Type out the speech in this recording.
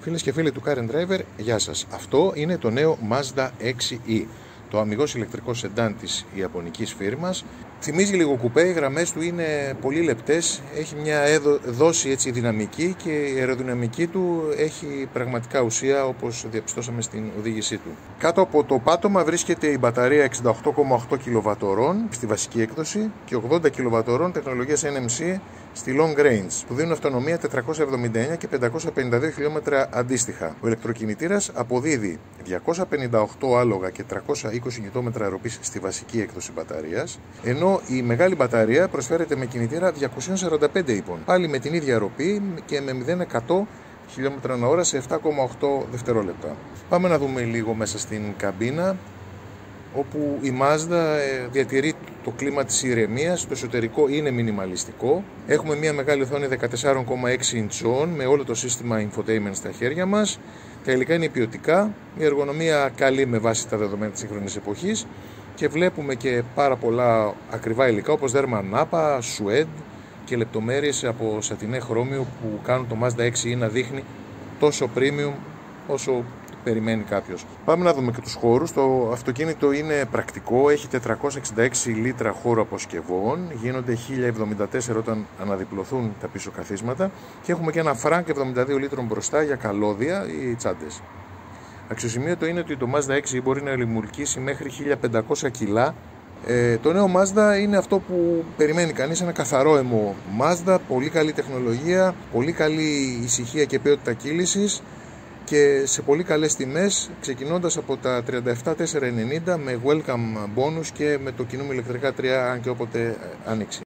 Φίλες και φίλοι του Car and Driver, γεια σας. Αυτό είναι το νέο Mazda 6e, το αμιγώς ηλεκτρικό σεντάν της ιαπωνικής φίρμας. Θυμίζει λίγο κουπέ, οι γραμμές του είναι πολύ λεπτές, έχει μια δόση έτσι δυναμική και η αεροδυναμική του έχει πραγματικά ουσία, όπως διαπιστώσαμε στην οδήγησή του. Κάτω από το πάτωμα βρίσκεται η μπαταρία 68,8 kWh στη βασική έκδοση και 80 kWh τεχνολογίας NMC στη Long Range, που δίνουν αυτονομία 479 και 552 χιλιόμετρα αντίστοιχα. Ο ηλεκτροκινητήρας αποδίδει 258 άλογα και 320 νιουτόμετρα αεροπής στη βασική έκδοση μπαταρίας, ενώ η μεγάλη μπαταρία προσφέρεται με κινητήρα 245 ύπων, πάλι με την ίδια αεροπή και με 0-100 χιλιόμετρα ανά ώρα σε 7,8 δευτερόλεπτα. Πάμε να δούμε λίγο μέσα στην καμπίνα, όπου η Mazda διατηρεί το κλίμα της ηρεμίας. Το εσωτερικό είναι μινιμαλιστικό. Έχουμε μια μεγάλη οθόνη 14,6 ιντσών με όλο το σύστημα infotainment στα χέρια μας. Τα υλικά είναι ποιοτικά, η εργονομία καλή με βάση τα δεδομένα της σύγχρονης εποχής και βλέπουμε και πάρα πολλά ακριβά υλικά όπως δέρμα νάπα, σουέντ και λεπτομέρειες από σατινέ χρώμιο που κάνουν το Mazda 6e να δείχνει τόσο premium όσο περιμένει κάποιος. Πάμε να δούμε και τους χώρους. Το αυτοκίνητο είναι πρακτικό, έχει 466 λίτρα χώρο αποσκευών, γίνονται 1074 όταν αναδιπλωθούν τα πίσω καθίσματα και έχουμε και ένα φρανκ 72 λίτρων μπροστά για καλώδια ή τσάντες. Αξιοσημείωτο είναι ότι το Mazda 6 μπορεί να λιμουρκήσει μέχρι 1500 κιλά. Το νέο Mazda είναι αυτό που περιμένει κανείς, ένα καθαρό αιμό Mazda, πολύ καλή τεχνολογία, πολύ καλή ησυχία και ποιότητα κύλησης και σε πολύ καλές τιμές, ξεκινώντας από τα 37.490 με welcome bonus και με το κινούμε ηλεκτρικά 3 αν και όποτε ανοίξει.